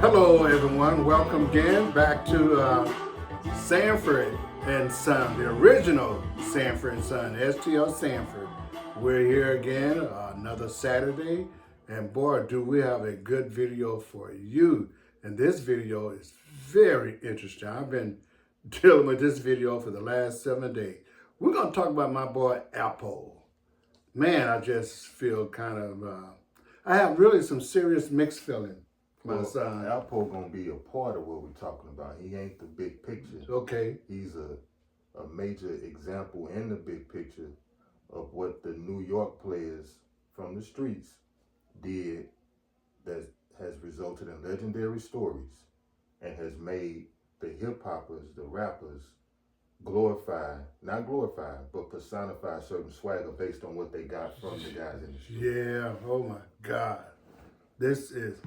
Hello, everyone. Welcome again back to Sanford and Son, the original Sanford and Son, STL Sanford. We're here again, another Saturday, and boy, do we have a good video for you. And this video is very interesting. I've been dealing with this video for the last 7 days. We're going to talk about my boy Alpo. Man, I just feel kind of, I have really some serious mixed feelings. My son. Alpo gonna be a part of what we're talking about. He ain't the big picture. Okay. He's a major example in the big picture of what the New York players from the streets did that has resulted in legendary stories and has made the hip hoppers, the rappers, not glorify, but personify certain swagger based on what they got from the guys in the street. Yeah, oh my God. This is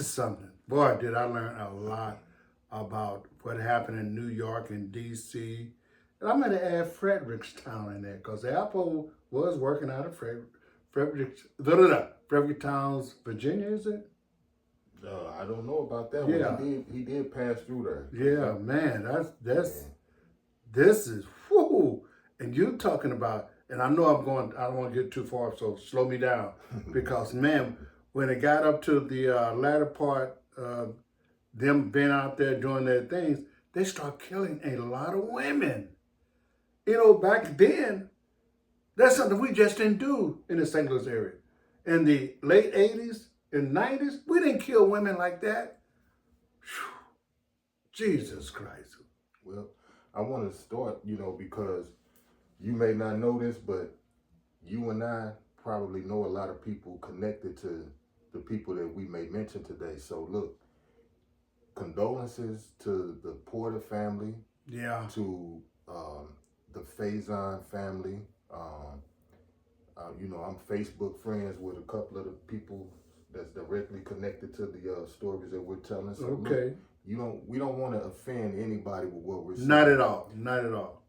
something. Boy, did I learn a lot about what happened in New York and D.C. And I'm going to add Fredericktown in there because Alpo was working out of Fredericktown, Virginia, is it? I don't know about that Yeah. one. He did pass through there. Yeah, man, this is, whoo. And you're talking about, and I know I don't want to get too far, so slow me down. Because, man, when it got up to the latter part, them being out there doing their things, they start killing a lot of women. You know, back then, that's something we just didn't do in the St. Louis area. In the late 80s and 90s, we didn't kill women like that. Whew. Jesus Christ. Well, I want to start, because you may not know this, but you and I probably know a lot of people connected to the people that we may mention today. So look, condolences to the Porter family. Yeah. To the Faison family. I'm Facebook friends with a couple of the people that's directly connected to the stories that we're telling. So okay. Look, we don't want to offend anybody with what we're saying. Not at all. Not at all.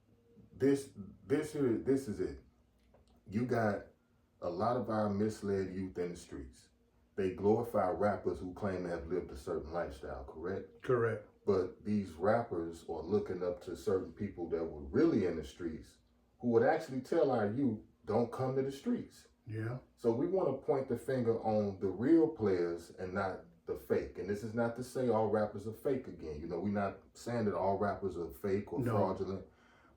This is it. You got a lot of our misled youth in the streets. They glorify rappers who claim to have lived a certain lifestyle, correct? Correct. But these rappers are looking up to certain people that were really in the streets who would actually tell our youth, don't come to the streets. Yeah. So we want to point the finger on the real players and not the fake. And this is not to say all rappers are fake again. We're not saying that all rappers are fake or fraudulent,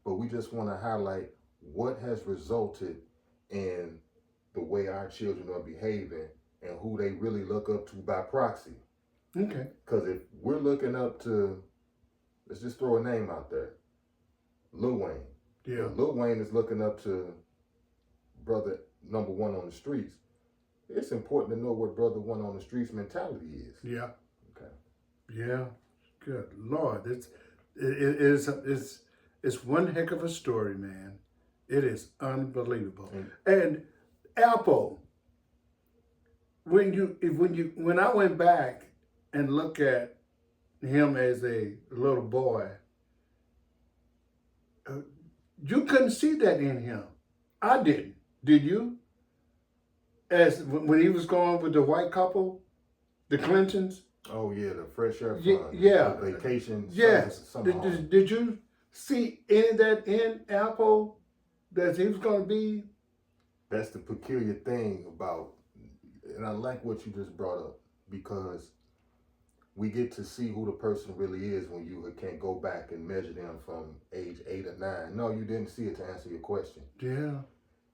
but we just want to highlight what has resulted in the way our children are behaving and who they really look up to by proxy. Okay. Because if we're looking up to, let's just throw a name out there, Lil Wayne. Yeah. If Lil Wayne is looking up to brother number one on the streets, it's important to know what brother one on the streets mentality is. Yeah. Okay. Yeah. Good Lord. It's one heck of a story, man. It is unbelievable. And Alpo, when I went back and looked at him as a little boy, you couldn't see that in him. I didn't. Did you? As when he was going with the white couple, the Clintons. Oh yeah, the fresh air fund. Yeah. The vacation. Yes. Did you see any of that in Alpo that he was going to be? That's the peculiar thing about, and I like what you just brought up, because we get to see who the person really is when you can't go back and measure them from age 8 or 9. No, you didn't see it to answer your question. Yeah.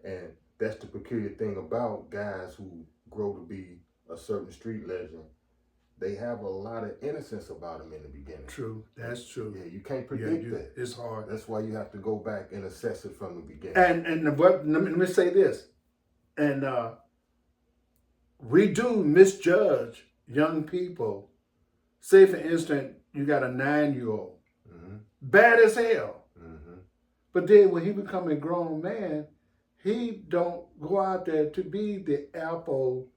And that's the peculiar thing about guys who grow to be a certain street legend. They have a lot of innocence about them in the beginning. True. That's true. Yeah, you can't predict that. It's hard. That's why you have to go back and assess it from the beginning. And let me say this. And we do misjudge young people. Say, for instance, you got a 9-year-old, bad as hell. Mm-hmm. But then when he become a grown man, he don't go out there to be the Alpo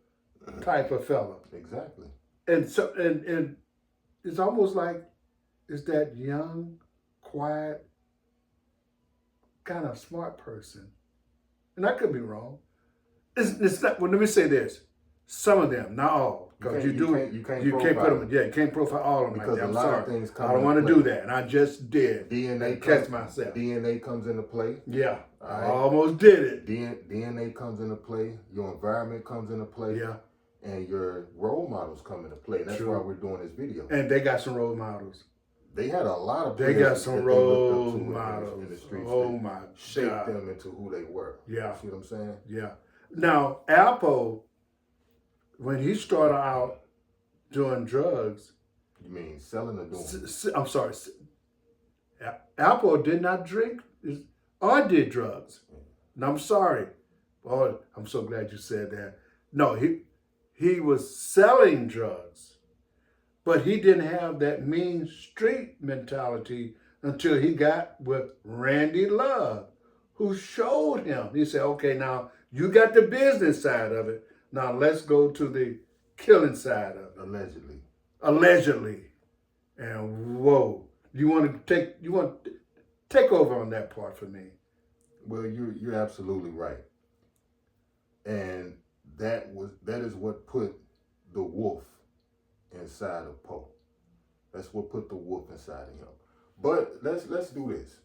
type of fella. Exactly. And so, and it's almost like it's that young, quiet, kind of smart person. And I could be wrong. It's not. Well, let me say this: some of them, not all, Because you can't put them. Yeah, you can't profile all of them. Because like that. a lot of things come. I don't want to do that, and I just did. DNA catch myself. DNA comes into play. Yeah, right? I almost did it. DNA comes into play. Your environment comes into play. Yeah, and your role models come into play. And that's why we're doing this video. And they got some role models. They had a lot of. They got some role models in the streets. Oh my God! Shaped them into who they were. Yeah, see what I'm saying? Yeah. Now Alpo, when he started out doing drugs. You mean selling or doing? I'm sorry. Alpo did not drink or did drugs. And I'm sorry. Oh, I'm so glad you said that. No, he was selling drugs, but he didn't have that mean street mentality until he got with Randy Love, who showed him. He said, okay, now you got the business side of it. Now let's go to the killing side of it. Allegedly. And whoa, you want to take over on that part for me. Well, you're absolutely right. And that is what put the wolf inside of Poe. That's what put the wolf inside of him. But let's do this.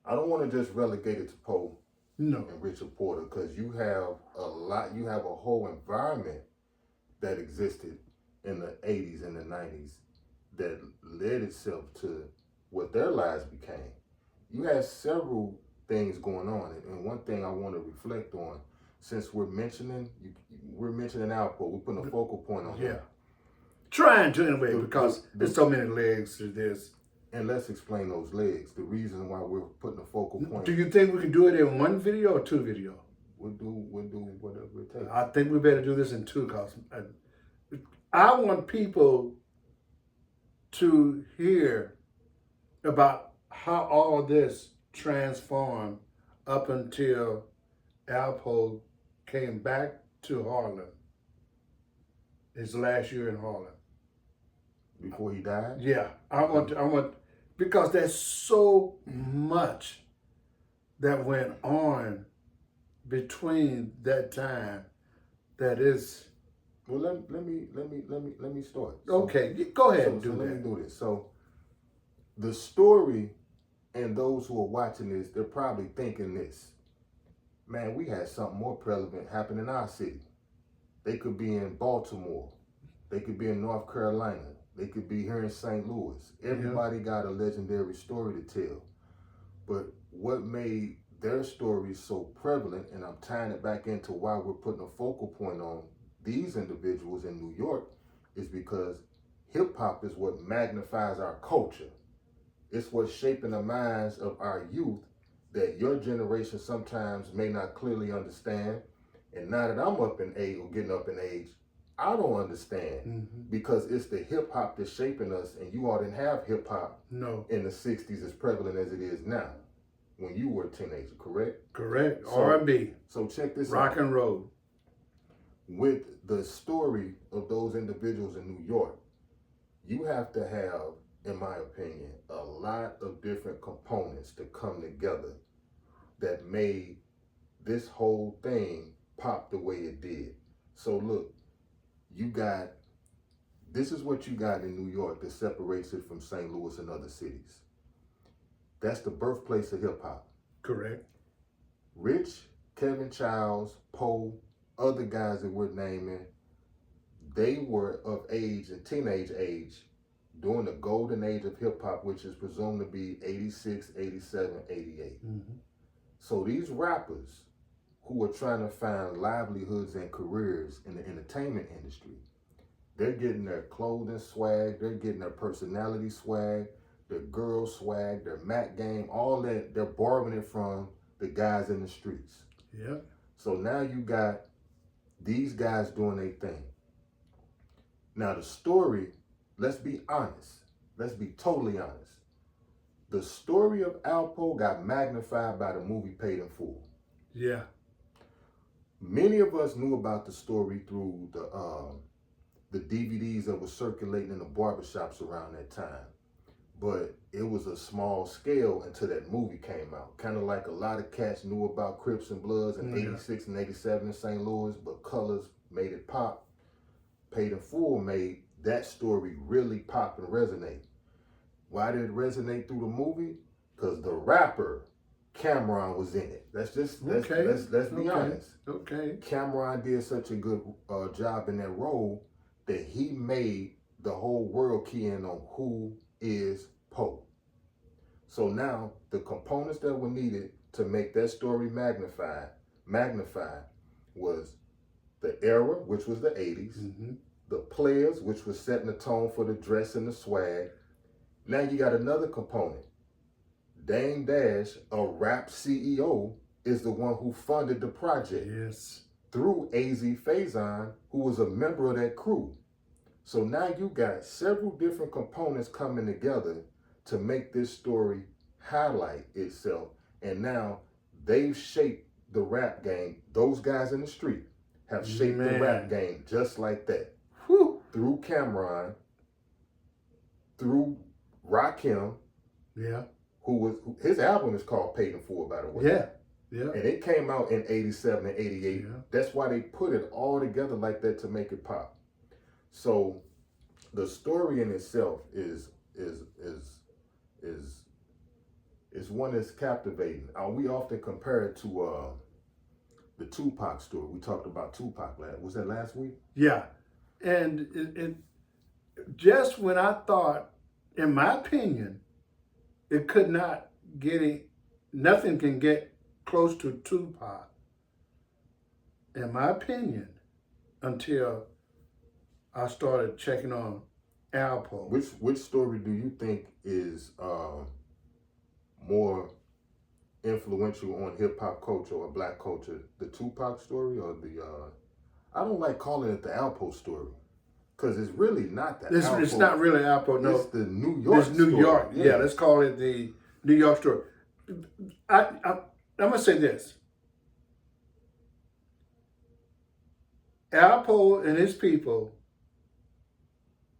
I don't want to just relegate it to Poe and Richard Porter, because you have a whole environment that existed in the 80s and the 90s that led itself to what their lives became. You had several things going on, and one thing I want to reflect on, since we're mentioning Alpo, we're putting a focal point on him. Trying to anyway, because there's so many legs to this. And let's explain those legs. The reason why we're putting a focal point. Do you think we can do it in one video or two video? We'll do whatever it takes. I think we better do this in two, because I want people to hear about how all of this transformed up until Alpo came back to Harlem. His last year in Harlem. Before he died? Yeah, I want, because there's so much that went on between that time that is. Well, let me start. Okay, go ahead and do that. Let me do this. So, the story, and those who are watching this, they're probably thinking this. Man, we had something more prevalent happen in our city. They could be in Baltimore. They could be in North Carolina. They could be here in St. Louis. Everybody got a legendary story to tell. But what made their story so prevalent, and I'm tying it back into why we're putting a focal point on these individuals in New York, is because hip hop is what magnifies our culture. It's what's shaping the minds of our youth that your generation sometimes may not clearly understand. And now that I'm up in age, or getting up in age, I don't understand, because it's the hip hop that's shaping us, and you all didn't have hip hop in the 60s as prevalent as it is now when you were a teenager, correct? Correct. R&B. So check this out. Rock and roll. With the story of those individuals in New York, you have to have, in my opinion, a lot of different components to come together that made this whole thing pop the way it did. So look, this is what you got in New York that separates it from St. Louis and other cities. That's the birthplace of hip hop. Correct. Rich, Kevin Childs, Poe, other guys that we're naming, they were of age and teenage age during the golden age of hip hop, which is presumed to be 86, 87, 88. So these rappers who are trying to find livelihoods and careers in the entertainment industry, they're getting their clothing swag, they're getting their personality swag, their girl swag, their Mac game, all that, they're borrowing it from the guys in the streets. Yeah. So now you got these guys doing their thing. Now the story, let's be honest. Let's be totally honest. The story of Alpo got magnified by the movie Paid in Full. Yeah. Many of us knew about the story through the DVDs that were circulating in the barbershops around that time. But it was a small scale until that movie came out. Kind of like a lot of cats knew about Crips and Bloods in 86 and 87 in St. Louis, but Colors made it pop. Paid in Full made that story really pop and resonate. Why did it resonate through the movie? Because the rapper Cameron was in it. Let's be honest. Okay. Cameron did such a good job in that role that he made the whole world key in on who is Poe. So now the components that were needed to make that story magnified was the era, which was the 80s, the players, which was setting the tone for the dress and the swag. Now you got another component. Dame Dash, a rap CEO, is the one who funded the project. Yes. Through AZ Faison, who was a member of that crew. So now you got several different components coming together to make this story highlight itself. And now they've shaped the rap game. Those guys in the street have shaped the rap game just like that. Whew. Through Cameron, through Rakim, his album is called Paid in Full, by the way. Yeah. And it came out in 87 and 88. Yeah. That's why they put it all together like that to make it pop. So the story in itself is one that's captivating. We often compare it to the Tupac story. We talked about Tupac was that last week? Yeah. And it just when I thought, in my opinion, it could not nothing can get close to Tupac, in my opinion, until I started checking on Alpo. Which story do you think is more influential on hip hop culture or black culture? The Tupac story or I don't like calling it the Alpo story. Because it's really not that. It's not really Alpo, no. It's the New York story. It's New York, yeah. Let's call it the New York story. I'm going to say this. Alpo and his people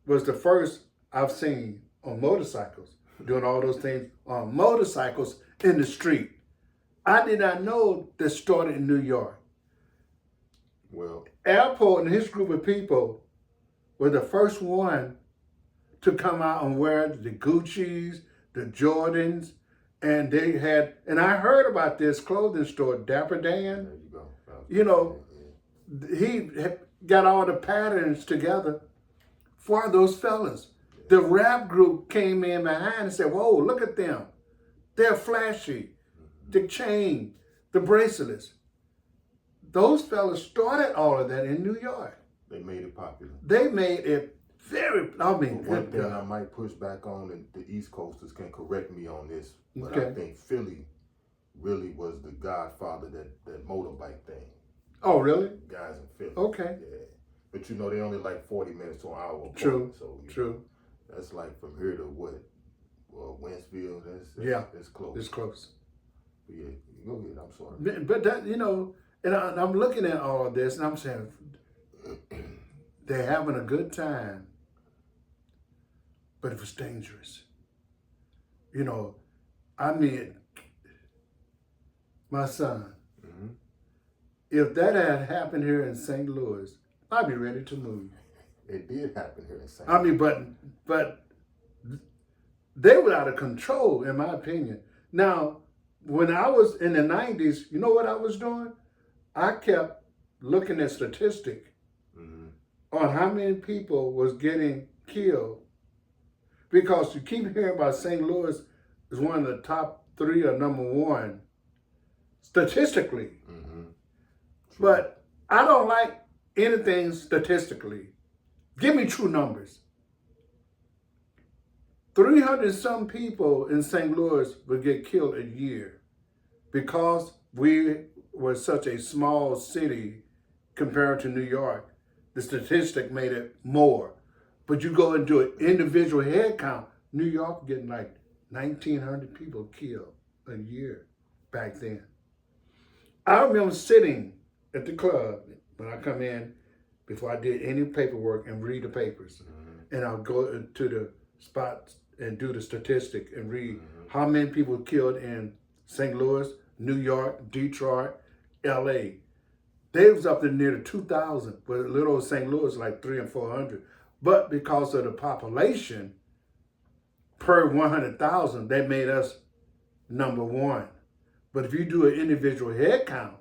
was the first I've seen on motorcycles, doing all those things on motorcycles in the street. I did not know that started in New York. Well, Alpo and his group of people were the first one to come out and wear the Gucci's, the Jordans, and they had, and I heard about this clothing store, Dapper Dan. There you go. You know, he got all the patterns together for those fellas. The rap group came in behind and said, whoa, look at them. They're flashy. The chain, the bracelets. Those fellas started all of that in New York. They made it popular. They made it very, one thing I might push back on, and the East Coasters can correct me on this, but I think Philly really was the godfather that motorbike thing. Oh, really? Guys in Philly. Okay. Yeah. But you know, they only like 40 minutes to an hour apart. True. So, True. That's like from here to what? Winsfield. That's close. It's close. But yeah, go ahead. I'm sorry. But that, you know, and I'm looking at all of this and I'm saying, they're having a good time, but it was dangerous. You know, I mean, my son, if that had happened here in St. Louis, I'd be ready to move. It did happen here in St. Louis. I mean, but they were out of control, in my opinion. Now, when I was in the 90s, you know what I was doing? I kept looking at statistics on how many people was getting killed. Because you keep hearing about St. Louis is one of the top 3 or number 1 statistically. But I don't like anything statistically. Give me true numbers. 300 some people in St. Louis would get killed a year because we were such a small city compared to New York. The statistic made it more. But you go and do an individual head count, New York getting like 1,900 people killed a year back then. I remember sitting at the club when I come in before I did any paperwork and read the papers. And I'll go to the spots and do the statistic and read how many people killed in St. Louis, New York, Detroit, LA. They was up there near the 2,000, but little old St. Louis like 300 and 400. But because of the population per 100,000, they made us number one. But if you do an individual head count,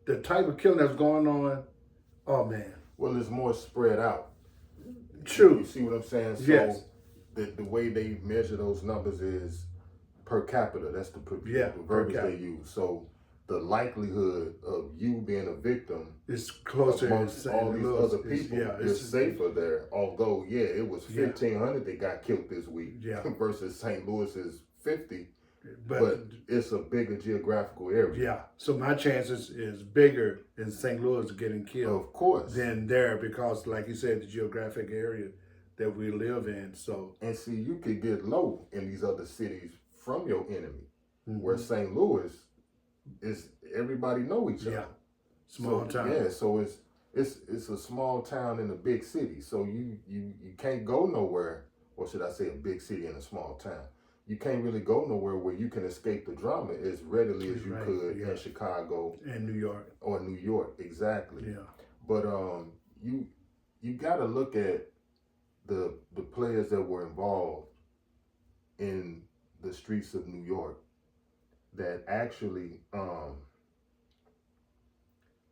the type of killing that's going on, oh man. Well, it's more spread out. True. You see what I'm saying? So Yes. the way they measure those numbers is per capita. That's the verbiage they use. So the likelihood of you being a victim It's closer amongst all these other people it's is safer there. Although, it was 1,500 that got killed this week versus St. Louis's 50. But it's a bigger geographical area. Yeah. So my chances is bigger in St. Louis getting killed, of course, than there because, like you said, the geographic area that we live in. So and see, you could get low in these other cities from your enemy, where St. Louis is everybody know each other. Yeah. Small town. Yeah. So it's a small town in a big city. So you can't go nowhere, or should I say, a big city in a small town. You can't really go nowhere where you can escape the drama as readily as you could in Chicago and New York. Or New York, exactly. Yeah. But you got to look at the players that were involved in the streets of New York that actually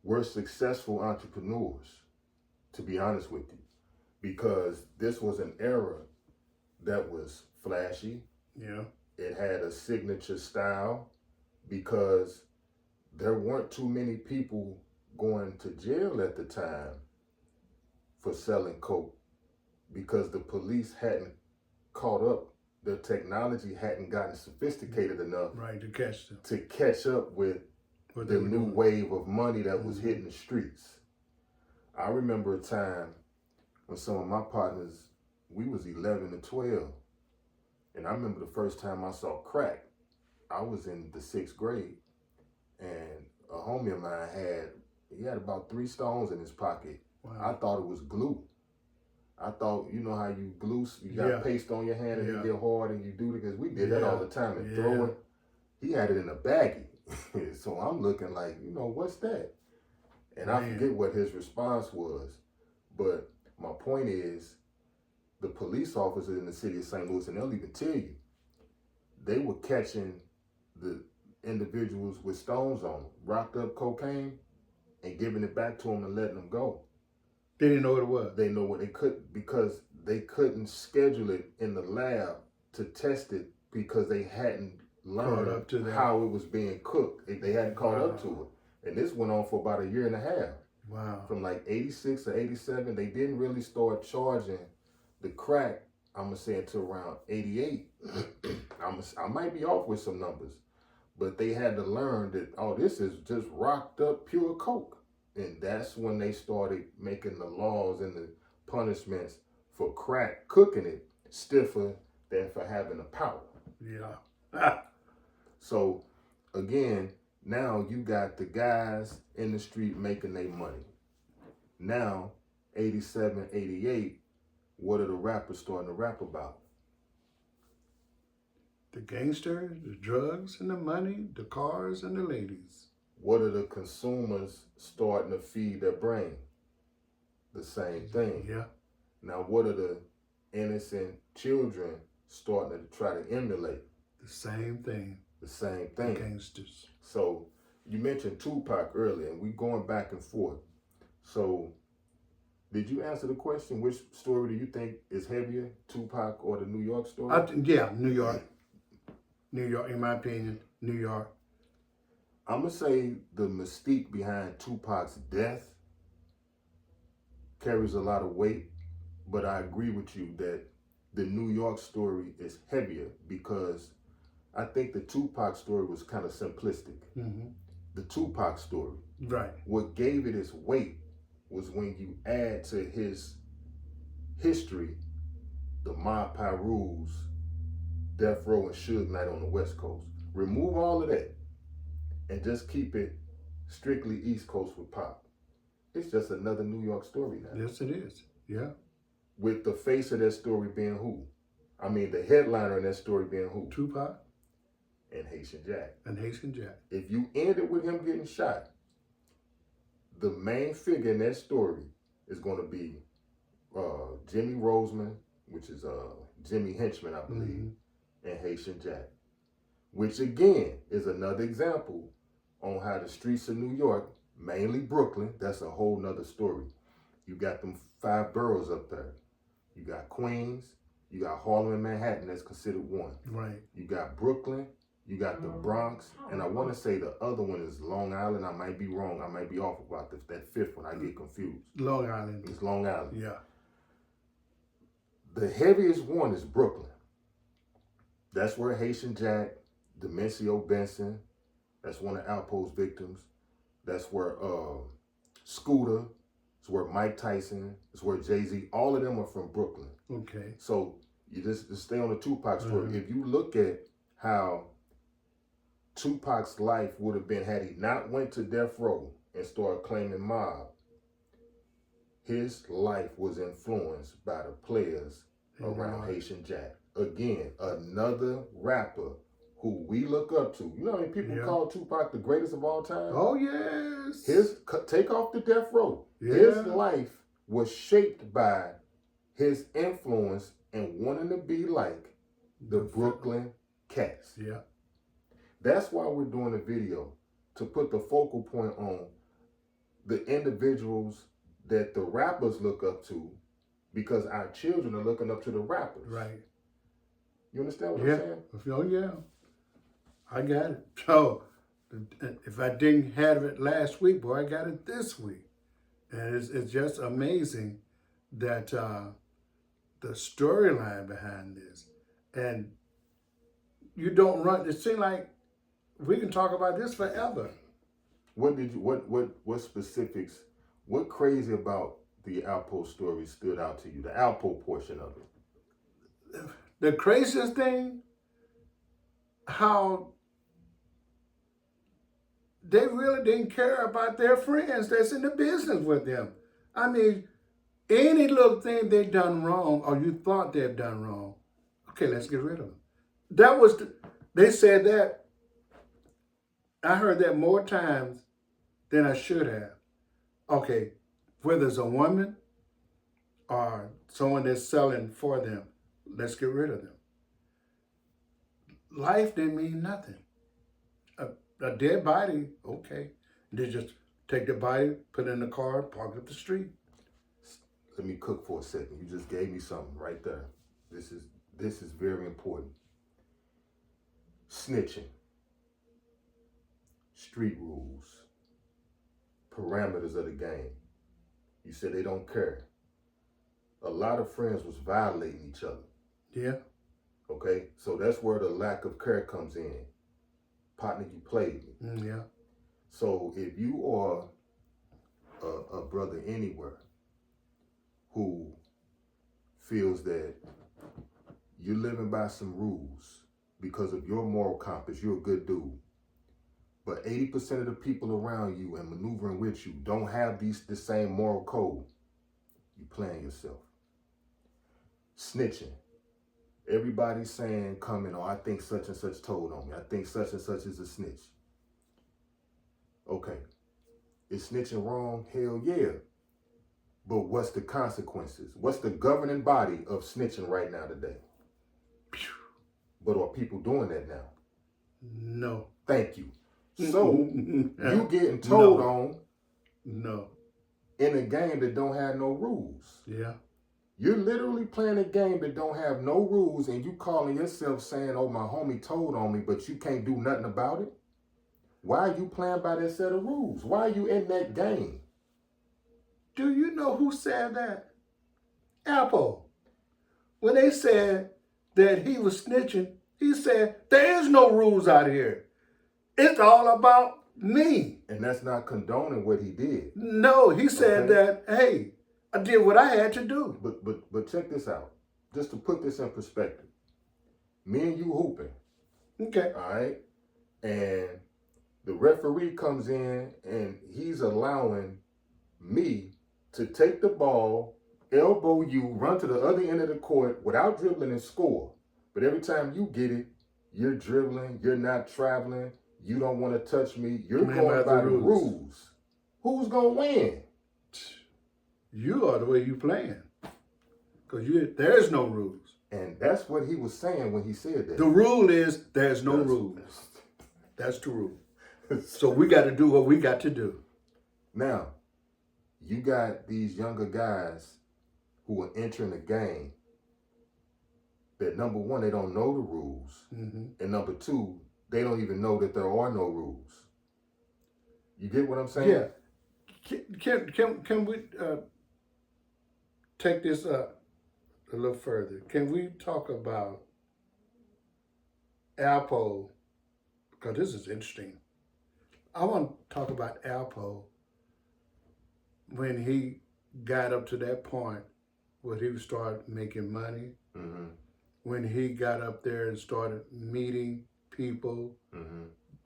were successful entrepreneurs, to be honest with you, because this was an era that was flashy. Yeah. It had a signature style because there weren't too many people going to jail at the time for selling coke because the police hadn't caught up. The technology hadn't gotten sophisticated enough to catch up with the new wave of money that was hitting the streets. I remember a time when some of my partners, we was 11 to 12. And I remember the first time I saw crack, I was in the 6th grade, and a homie of mine had about 3 stones in his pocket. Wow. I thought it was glue. I thought, you know how you glue, you got paste on your hand and you get hard and you do it, because we did that all the time and throw it. He had it in a baggie. So I'm looking like, what's that? And I forget what his response was. But my point is, the police officers in the city of St. Louis, and they'll even tell you, they were catching the individuals with stones on them, rocked up cocaine, and giving it back to them and letting them go. They didn't know what it was. They know what they could, because they couldn't schedule it in the lab to test it because they hadn't learned how it was being cooked. They hadn't caught up to it. And this went on for about 1.5 years. Wow. From like 86 or 87, they didn't really start charging the crack, I'm going to say, until around 88. I might be off with some numbers, but they had to learn that, this is just rocked up pure coke. And that's when they started making the laws and the punishments for crack, cooking it, stiffer than for having a powder. Yeah. So, again, now you got the guys in the street making their money. Now, 87, 88, what are the rappers starting to rap about? The gangsters, the drugs and the money, the cars and the ladies. What are the consumers starting to feed their brain? The same thing. Yeah. Now, what are the innocent children starting to try to emulate? The same thing. The same thing. The gangsters. So, you mentioned Tupac earlier, and we going back and forth. So, did you answer the question? Which story do you think is heavier, Tupac or the New York story? New York. New York, in my opinion, New York. I'm going to say the mystique behind Tupac's death carries a lot of weight, but I agree with you that the New York story is heavier because I think the Tupac story was kind of simplistic. Mm-hmm. The Tupac story. Right. What gave it its weight was when you add to his history the Mob Pirus, Death Row, and Suge Knight on the West Coast. Remove all of that and just keep it strictly East Coast with Pop. It's just another New York story now. Yes, it is. Yeah. With the face of that story being who? I mean, the headliner in that story being who? Tupac. And Haitian Jack. And Haitian Jack. If you end it with him getting shot, the main figure in that story is going to be Jimmy Roseman, which is Jimmy Henchman, I believe, and Haitian Jack, which again is another example on how the streets of New York, mainly Brooklyn, that's a whole nother story. You got them 5 boroughs up there. You got Queens, you got Harlem and Manhattan, that's considered one. Right. You got Brooklyn, you got the Bronx, and I want to say the other one is Long Island. I might be wrong. I might be off about that 5th one. I get confused. Long Island. It's Long Island. Yeah. The heaviest one is Brooklyn. That's where Haitian Jack, Demencio Benson, that's one of Alpo's victims. That's where Scooter, it's where Mike Tyson, it's where Jay-Z, all of them are from Brooklyn. Okay. So you just stay on the Tupac story. If you look at how Tupac's life would have been had he not went to death row and started claiming mob, his life was influenced by the players around Haitian Jack. Again, another rapper who we look up to. You know how many people call Tupac the greatest of all time? Oh, yes. Take off the death row. Yeah. His life was shaped by his influence and wanting to be like the Brooklyn Cats. Yeah. That's why we're doing the video, to put the focal point on the individuals that the rappers look up to, because our children are looking up to the rappers. Right. You understand what I'm saying? Oh, yeah. I got it. So, if I didn't have it last week, boy, I got it this week. And it's just amazing that the storyline behind this. And you don't run, it seems like we can talk about this forever. What specifics, what crazy about the Alpo story stood out to you? The Alpo portion of it. The craziest thing, how they really didn't care about their friends that's in the business with them. I mean, any little thing they done wrong or you thought they've done wrong, okay, let's get rid of them. That was, they said that, I heard that more times than I should have. Okay, whether it's a woman or someone that's selling for them, let's get rid of them. Life didn't mean nothing. A dead body, okay. They just take the body, put it in the car, park it up the street. Let me cook for a second. You just gave me something right there. This is very important. Snitching. Street rules. Parameters of the game. You said they don't care. A lot of friends was violating each other. Yeah. Okay, so that's where the lack of care comes in. Partner, you played me. Yeah. So if you are a brother anywhere who feels that you're living by some rules because of your moral compass, you're a good dude, but 80% of the people around you and maneuvering with you don't have the same moral code, you playing yourself. Snitching. Everybody's saying, coming, oh, I think such and such told on me. I think such and such is a snitch. Okay. Is snitching wrong? Hell yeah. But what's the consequences? What's the governing body of snitching right now today? But are people doing that now? No. Thank you. So, you getting told on in a game that don't have no rules. Yeah. You're literally playing a game that don't have no rules, and you calling yourself saying, oh, my homie told on me, but you can't do nothing about it? Why are you playing by that set of rules? Why are you in that game? Do you know who said that? Alpo. When they said that he was snitching, he said, there is no rules out here. It's all about me. And that's not condoning what he did. No, he said that, hey, I did what I had to do. But check this out. Just to put this in perspective. Me and you hooping. Okay. All right? And the referee comes in and he's allowing me to take the ball, elbow you, run to the other end of the court without dribbling and score. But every time you get it, you're dribbling, you're not traveling, you don't want to touch me, you're going by the rules. Who's gonna win? You are the way you playing. Because there's no rules. And that's what he was saying when he said that. The rule is there's no rules. That's the rule. So we got to do what we got to do. Now, you got these younger guys who are entering the game that, number one, they don't know the rules. Mm-hmm. And number two, they don't even know that there are no rules. You get what I'm saying? Yeah. Can we take this up a little further? Can we talk about Alpo? Because this is interesting. I want to talk about Alpo when he got up to that point where he started making money. Mm-hmm. When he got up there and started meeting people,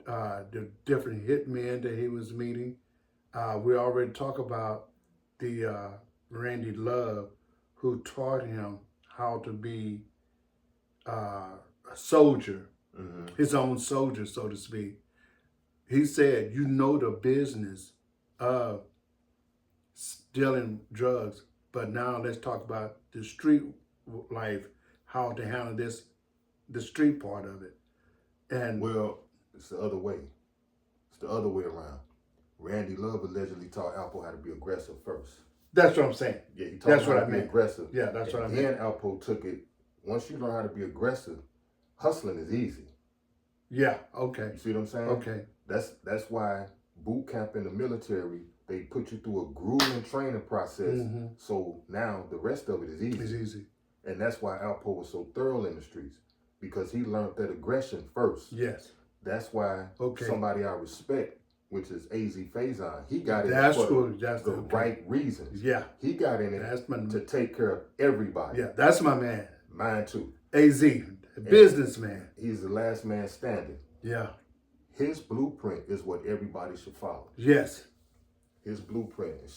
the different hitmen that he was meeting. We already talked about the Randy Love, who taught him how to be a soldier, his own soldier, so to speak. He said, you know the business of dealing drugs, but now let's talk about the street life, how to handle the street part of it. And well, it's the other way. It's the other way around. Randy Love allegedly taught Alpo how to be aggressive first. That's what I'm saying. Yeah, he taught him how to be aggressive. Yeah, that's what I meant. Then Alpo took it. Once you learn how to be aggressive, hustling is easy. Yeah, okay. You see what I'm saying? Okay. That's why boot camp in the military, they put you through a grueling training process. So now the rest of it is easy. It's easy. And that's why Alpo was so thorough in the streets, because he learned that aggression first. Yes. That's why somebody I respect, which is AZ Faison, he got in for the right reasons. Yeah. He got in it to take care of everybody. Yeah, that's my man. Mine too. AZ, businessman. He's the last man standing. Yeah. His blueprint is what everybody should follow. Yes. His blueprint. And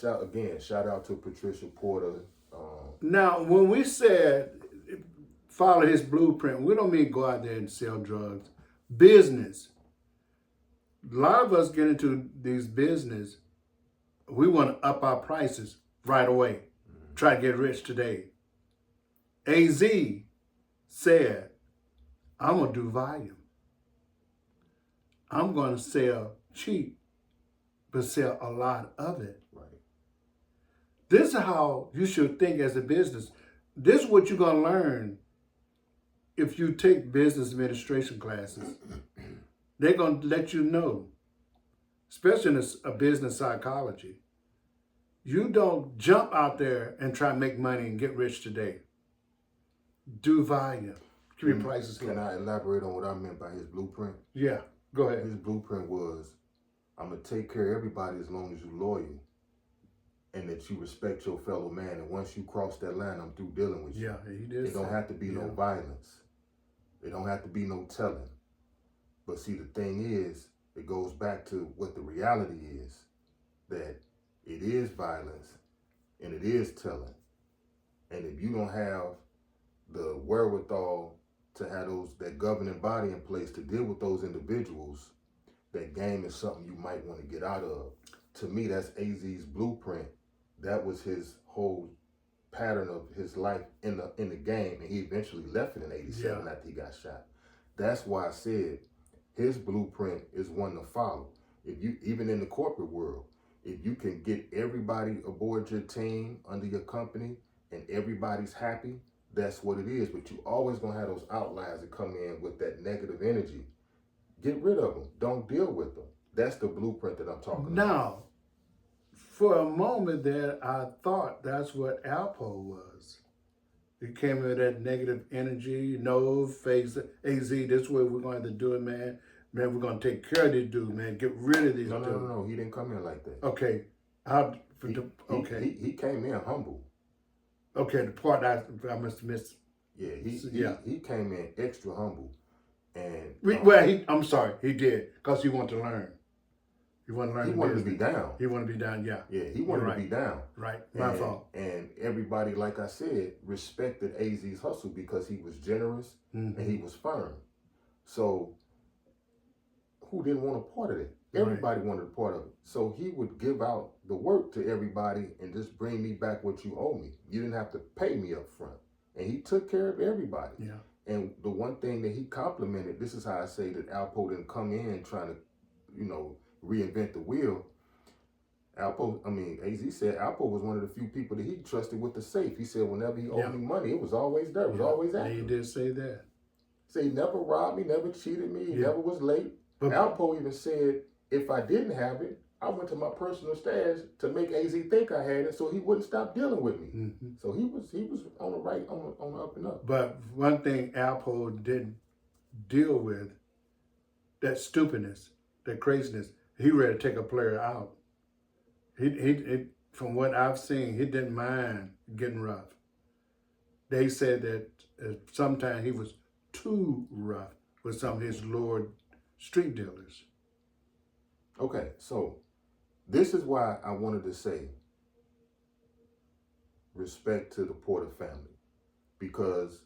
shout out to Patricia Porter. Now, when we said follow his blueprint, we don't mean go out there and sell drugs. Business. A lot of us get into these business, we want to up our prices right away. Try to get rich today. AZ said, I'm going to do volume. I'm going to sell cheap, but sell a lot of it. Right. This is how you should think as a business. This is what you're going to learn if you take business administration classes. They're going to let you know, especially in a business psychology. You don't jump out there and try to make money and get rich today. Do volume. Keep your prices low. Can I elaborate on what I meant by his blueprint? Yeah, go ahead. His blueprint was, I'm going to take care of everybody as long as you're loyal and that you respect your fellow man. And once you cross that line, I'm through dealing with you. Yeah, he did. It don't have to be no violence. It don't have to be no telling. But see, the thing is, it goes back to what the reality is, that it is violence and it is telling. And if you don't have the wherewithal to have that governing body in place to deal with those individuals, that game is something you might want to get out of. To me, that's AZ's blueprint. That was his whole pattern of his life in the game, and he eventually left it in '87 after he got shot. That's why I said his blueprint is one to follow. If you, even in the corporate world, if you can get everybody aboard your team under your company and everybody's happy, that's what it is. But you always gonna have those outliers that come in with that negative energy. Get rid of them. Don't deal with them. That's the blueprint that I'm talking about. Now, for a moment there, I thought that's what Alpo was. He came with that negative energy, no face, AZ, this way we're going to do it, man. Man, we're going to take care of this dude, man. Get rid of this dude. No. He didn't come in like that. Okay. He came in humble. Okay, the part I must have missed. Yeah, he came in extra humble. And I'm sorry, he did, because he wanted to learn. He wanted to learn. He wanted to be down. He wanted to be down, yeah. Yeah, he wanted to be down. Right, my fault. And everybody, like I said, respected AZ's hustle because he was generous and he was firm. So who didn't want a part of it? Everybody wanted a part of it. So he would give out the work to everybody and just bring me back what you owe me. You didn't have to pay me up front. And he took care of everybody. Yeah. And the one thing that he complimented, this is how I say that Alpo didn't come in trying to, reinvent the wheel. AZ said Alpo was one of the few people that he trusted with the safe. He said whenever he owed me money, it was always there. It was always active. He did say that. So he never robbed me, never cheated me, he never was late. But Alpo even said, if I didn't have it, I went to my personal stash to make AZ think I had it so he wouldn't stop dealing with me. Mm-hmm. So he was on the right, on the up and up. But one thing Alpo didn't deal with, that stupidness, that craziness, he ready to take a player out. He from what I've seen, he didn't mind getting rough. They said that sometimes he was too rough with some of his lower street dealers. Okay, so this is why I wanted to say respect to the Porter family, because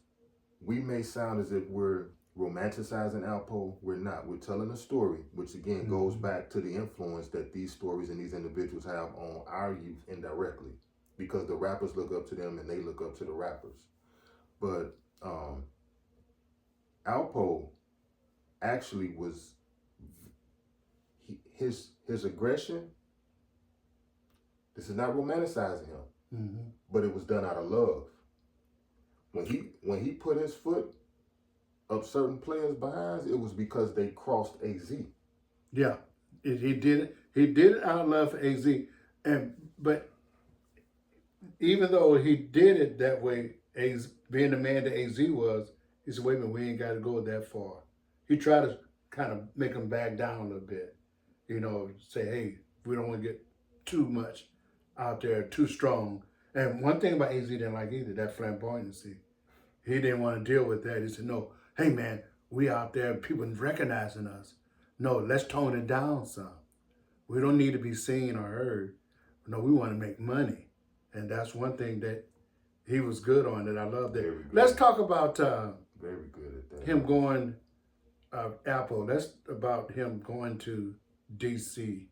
we may sound as if we're romanticizing Alpo. We're not. We're telling a story, which again goes back to the influence that these stories and these individuals have on our youth indirectly, because the rappers look up to them and they look up to the rappers. But Alpo actually was his aggression. This is not romanticizing him, but it was done out of love. When he put his foot up certain players' behinds, it was because they crossed AZ. Yeah, he did it. He did it out of love for AZ, but even though he did it that way, being the man that AZ was, he said, "Wait a minute, we ain't got to go that far." He tried to kind of make him back down a little bit, say, "Hey, we don't want to get too much out there, too strong." And one thing about AZ didn't like either, that flamboyancy. He didn't want to deal with that. He said, "No, hey man, we out there, people recognizing us. No, let's tone it down some. We don't need to be seen or heard. No, we want to make money." And that's one thing that he was good on, that I love that. Let's talk about very good at that. Him going, Alpo, that's about him going to DC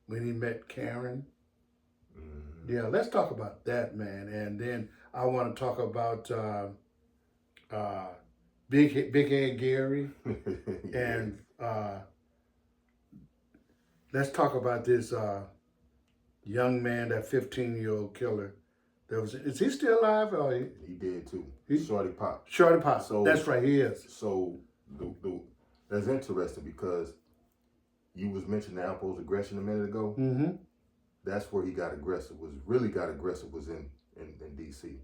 when he met Karen. Yeah, let's talk about that, man. And then I want to talk about Big Head Gary. And let's talk about this young man, that 15-year-old killer. Is he still alive? Or he did too. Shorty Pop. Shorty Pop. So, that's right, he is. So that's interesting, because you was mentioning Alpo's aggression a minute ago. Mm-hmm. That's where he got aggressive. Was in DC.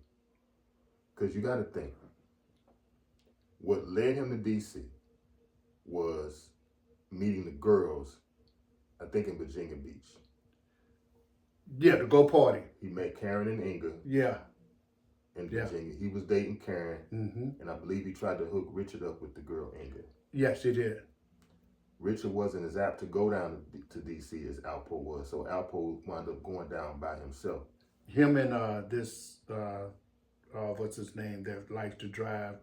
Because you got to think, what led him to DC was meeting the girls, I think in Virginia Beach. Yeah, to go party. He met Karen and Inga. Yeah. In Virginia. He was dating Karen, and I believe he tried to hook Richard up with the girl Inga. Yes, he did. Richard wasn't as apt to go down to DC as Alpo was, so Alpo wound up going down by himself. Him and what's his name that likes to drive?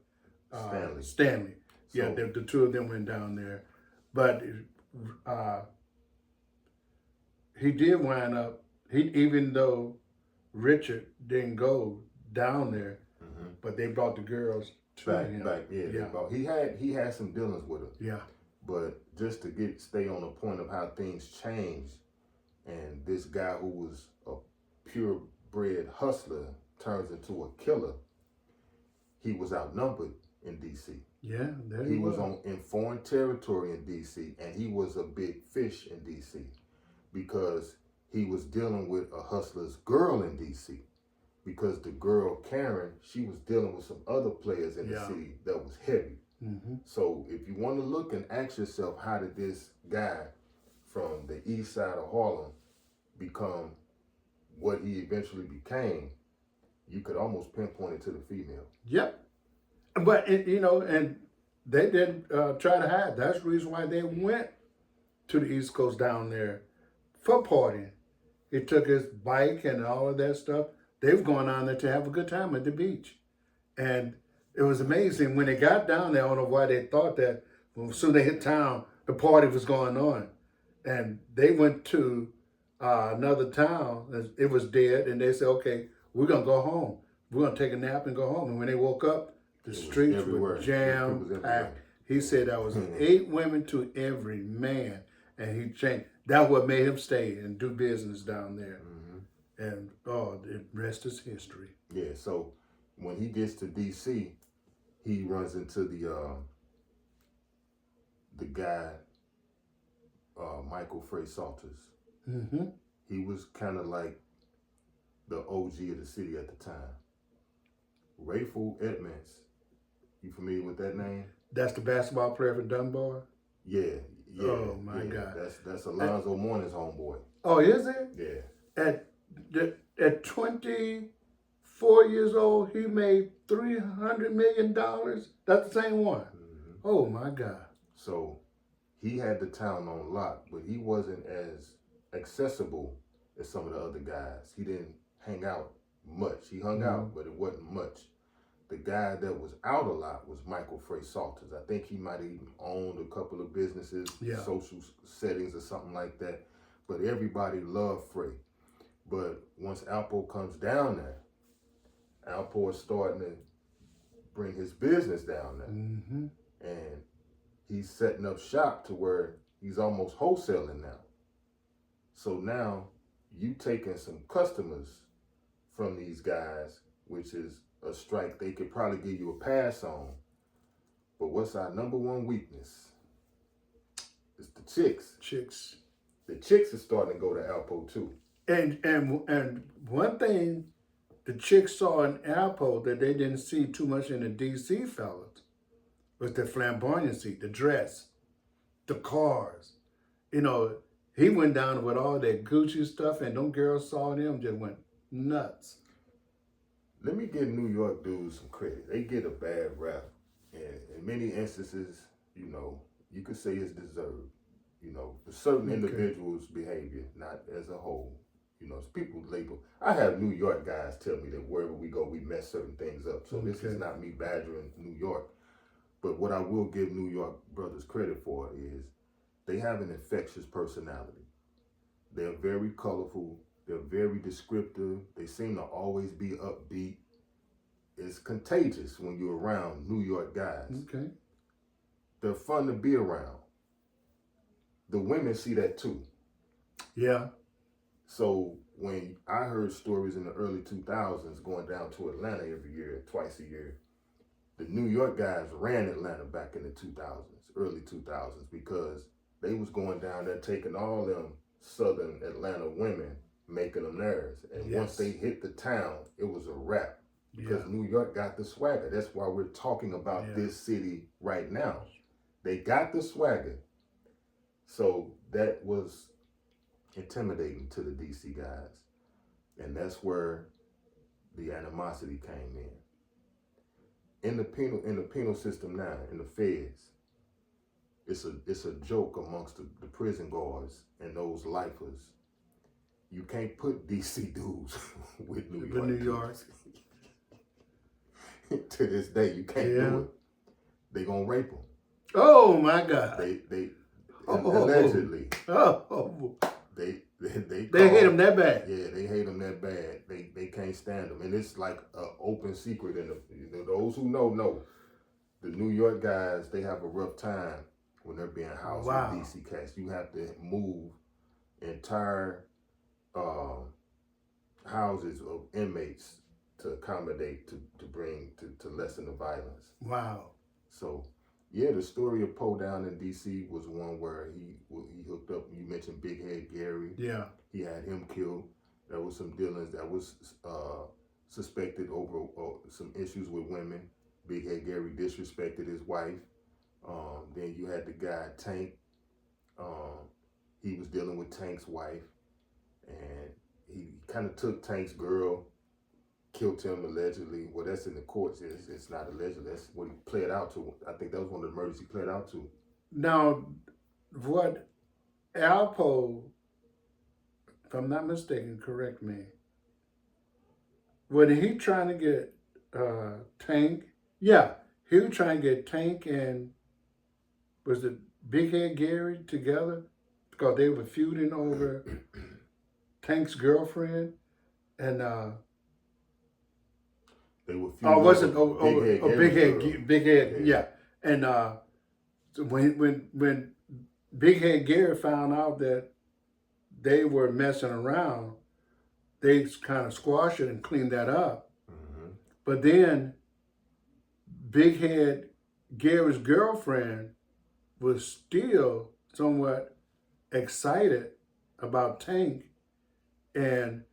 Stanley. Yeah, so, the two of them went down there. But he did wind up, even though Richard didn't go down there, but they brought the girls to him. He had some dealings with her. Yeah. But just to stay on the point of how things changed, and this guy who was a purebred hustler turns into a killer, he was outnumbered in DC. Yeah, he was in foreign territory in DC, and he was a big fish in DC because he was dealing with a hustler's girl in DC. Because the girl Karen, she was dealing with some other players in the city that was heavy. So if you want to look and ask yourself, how did this guy from the east side of Harlem become what he eventually became, you could almost pinpoint it to the female. Yep. But, and they didn't try to hide. That's the reason why they went to the East Coast down there for partying. He took his bike and all of that stuff. They were going down there to have a good time at the beach. And it was amazing. When they got down there, I don't know why they thought that. As soon as they hit town, the party was going on. and they went to another town. It was dead, and they said, "Okay, we're gonna go home. We're gonna take a nap and go home." And when they woke up, the It was streets were everywhere. jam It was packed. everywhere. He said that was 8 women to every man, and he changed. That's what made him stay and do business down there. And the rest is history. Yeah. So when he gets to D.C., he runs into the guy, Michael Frey Salters. He was kind of like the OG of the city at the time. Rayful Edmonds, you familiar with that name? That's the basketball player for Dunbar? Yeah. Oh, my God. That's Alonzo Mourning's homeboy. Oh, is it? Yeah. At 24 years old, he made $300 million. That's the same one. Oh, my God. So he had the town on lock, but he wasn't as accessible as some of the other guys. He didn't hang out much. He hung out, but it wasn't much. The guy that was out a lot was Michael Frey Salters. I think he might have even owned a couple of businesses, social settings or something like that. But everybody loved Frey. But once Alpo comes down there, Alpo is starting to bring his business down there. And he's setting up shop to where he's almost wholesaling now. So now you taking some customers from these guys, which is a strike they could probably give you a pass on. But what's our number one weakness? It's the chicks. The chicks are starting to go to Alpo too. And one thing the chicks saw in Alpo that they didn't see too much in the DC fellas was the flamboyancy, the dress, the cars. You know, he went down with all that Gucci stuff, and them girls saw him, just went nuts. Let me give New York dudes some credit. They get a bad rap. And in many instances, you know, you could say it's deserved. You know, for certain individuals' behavior, not as a whole. You know, people label. I have New York guys tell me that wherever we go, we mess certain things up. So this is not me badgering New York. But what I will give New York brothers credit for is they have an infectious personality. They're very colorful. They're very descriptive. They seem to always be upbeat. It's contagious when you're around New York guys. They're fun to be around. The women see that too. Yeah. So when I heard stories in the early 2000s going down to Atlanta every year, twice a year, the New York guys ran Atlanta back in the 2000s, early 2000s, because they was going down there taking all them southern Atlanta women, making them theirs. And once they hit the town, it was a wrap. Because New York got the swagger. That's why we're talking about this city right now. They got the swagger. So that was intimidating to the DC guys. And that's where the animosity came in. In the penal system now, in the feds, it's a joke amongst the prison guards and those lifers. You can't put DC dudes with New York. To this day, you can't do it. They gonna rape them. Oh my God. They allegedly. They hate him that bad. Yeah, they hate him that bad. They can't stand him, and it's like an open secret. And those who know, the New York guys, they have a rough time when they're being housed with DC cats. You have to move entire houses of inmates to accommodate, to lessen the violence. Wow. So, yeah, the story of Poe down in D.C. was one where he hooked up. You mentioned Big Head Gary. Yeah. He had him killed. There was some dealings that was suspected over some issues with women. Big Head Gary disrespected his wife. Then you had the guy Tank. He was dealing with Tank's wife, and he kind of took Tank's girl, killed him allegedly. Well, that's in the courts. It's not alleged. That's what he pled out to. I think that was one of the murders he pled out to. Now, what Alpo, if I'm not mistaken, correct me, was he trying to get Tank? Yeah, he was trying to get Tank and, was it Big Head Gary together because they were feuding over Tank's girlfriend, and They were feuding oh, wasn't over Big Head, yeah. And so when Big Head Gary found out that they were messing around, they kind of squashed it and cleaned that up. Mm-hmm. But then Big Head Gary's girlfriend was still somewhat excited about Tank, and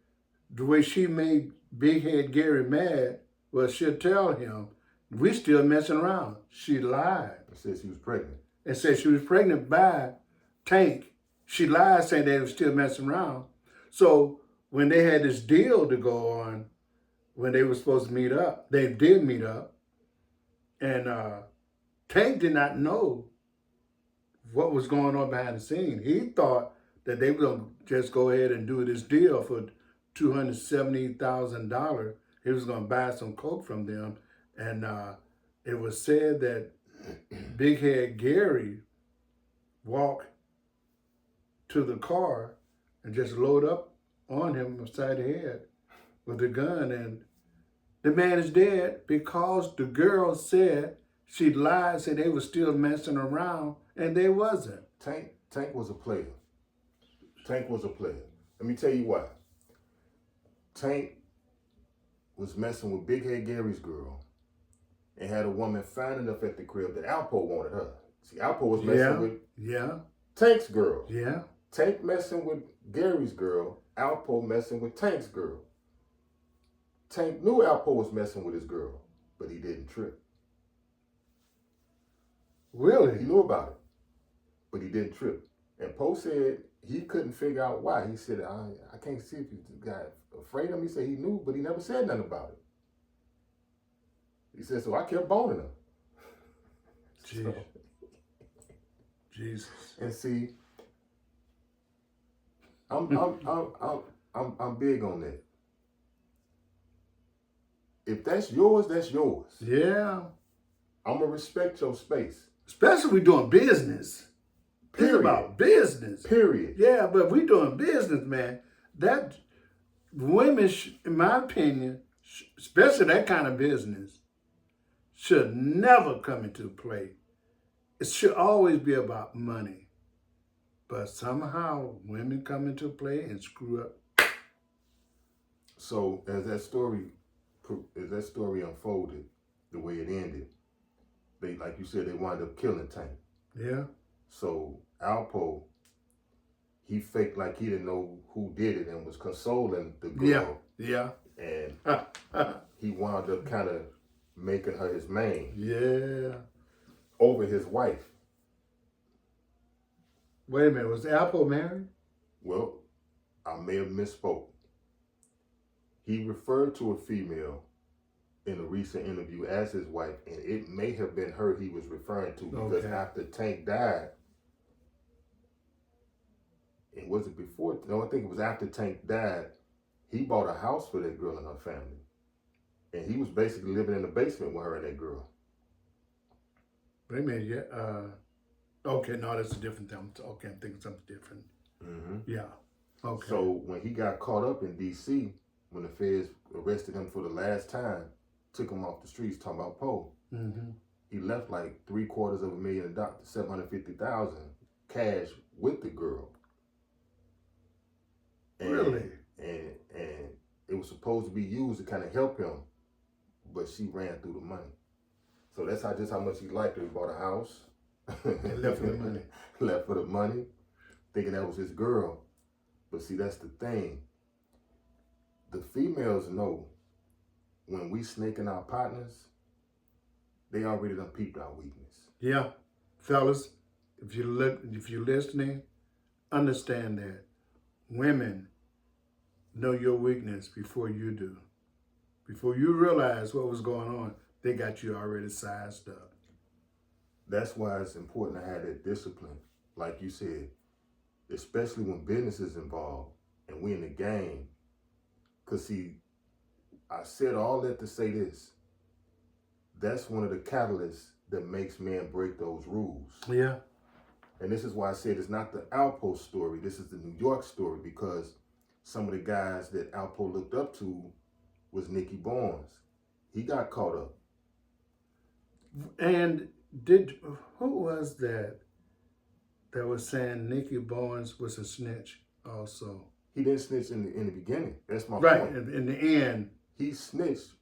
the way she made Big Head Gary mad was she'll tell him, "We still messing around." She lied and said she was pregnant. and said she was pregnant by Tank. She lied saying they were still messing around. So when they had this deal to go on, when they were supposed to meet up, they did meet up, and Tank did not know what was going on behind the scene. He thought that they were going to just go ahead and do this deal for $270,000. He was going to buy some coke from them, and it was said that Big Head Gary walked to the car and just load up on him upside the head with a gun, and the man is dead because the girl said she lied, said they were still messing around, and they wasn't. Tank was a player. Tank was a player. Let me tell you why. Tank was messing with Big Head Gary's girl and had a woman fine enough at the crib that Alpo wanted her. See, Alpo was messing with Tank's girl. Yeah. Tank messing with Gary's girl, Alpo messing with Tank's girl. Tank knew Alpo was messing with his girl, but he didn't trip. Really? He knew about it, but he didn't trip. And Poe said he couldn't figure out why. He said, I can't see if you got afraid of him. He said he knew, but he never said nothing about it. He said, so I kept boning her. Jeez. Jesus. And see, I'm big on that. If that's yours, that's yours. Yeah. I'm gonna respect your space. Especially we doing business. It's about business. Period. Yeah, but we doing business, man. That women, in my opinion, especially that kind of business, should never come into play. It should always be about money. But somehow women come into play and screw up. So as that story unfolded, the way it ended, they, like you said, they wound up killing Tank. Yeah. So Alpo, he faked like he didn't know who did it and was consoling the girl. Yeah. And he wound up kind of making her his main. Yeah. Over his wife. Wait a minute, was Alpo married? Well, I may have misspoke. He referred to a female in a recent interview as his wife, and it may have been her he was referring to because after Tank died, and was it before? No, I think it was after Tank died, he bought a house for that girl and her family. And he was basically living in the basement with her and that girl. Wait a minute, yeah. Okay, no, that's a different thing. Okay, I'm thinking something different. Mm-hmm. Yeah. Okay. So when he got caught up in D.C., when the feds arrested him for the last time, took him off the streets, talking about Poe, he left like $750,000, $750,000 cash with the girl. And, really? And it was supposed to be used to kind of help him, but she ran through the money. So that's just how much he liked her. He bought a house. And left for the money. Left for the money, thinking that was his girl. But see, that's the thing. The females know when we snaking our partners, they already done peeped our weakness. Yeah. Fellas, if you're listening, understand that women know your weakness before you do. Before you realize what was going on, they got you already sized up. That's why it's important to have that discipline, like you said, especially when business is involved and we in the game. Because see, I said all that to say this. That's one of the catalysts that makes men break those rules. Yeah. And this is why I said it's not the Alpo story. This is the New York story, because some of the guys that Alpo looked up to was Nicky Barnes. He got caught up. And who was that was saying Nicky Barnes was a snitch also? He didn't snitch in the beginning. That's my right, point. in the end. He snitched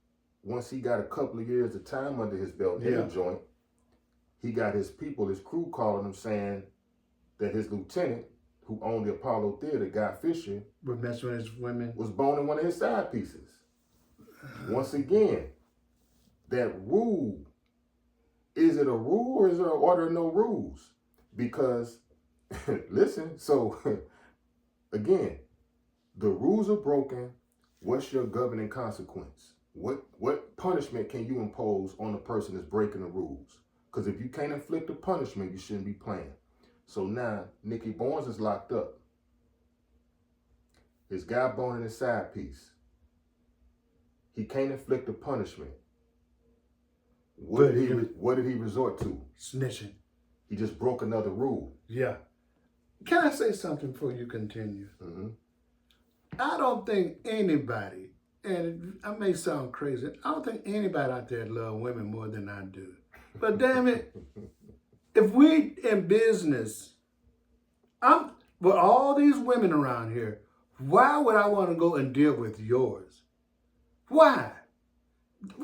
once he got a couple of years of time under his belt in the joint. He got his people, his crew, calling him saying that his lieutenant, who owned the Apollo Theater, Guy Fisher, was messing with his women, was boning one of his side pieces. Once again, that rule, is it a rule or is it an order of no rules? Because, listen, so again, the rules are broken. What's your governing consequence? What punishment can you impose on a person that's breaking the rules? Because if you can't inflict a punishment, you shouldn't be playing. So now, Nicky Barnes is locked up. His guy boning his side piece. He can't inflict a punishment. What did he resort to? Snitching. He just broke another rule. Yeah. Can I say something before you continue? Mm-hmm. I don't think anybody, and I may sound crazy, I don't think anybody out there love women more than I do. But damn it, if we in business, with all these women around here, why would I want to go and deal with yours? Why?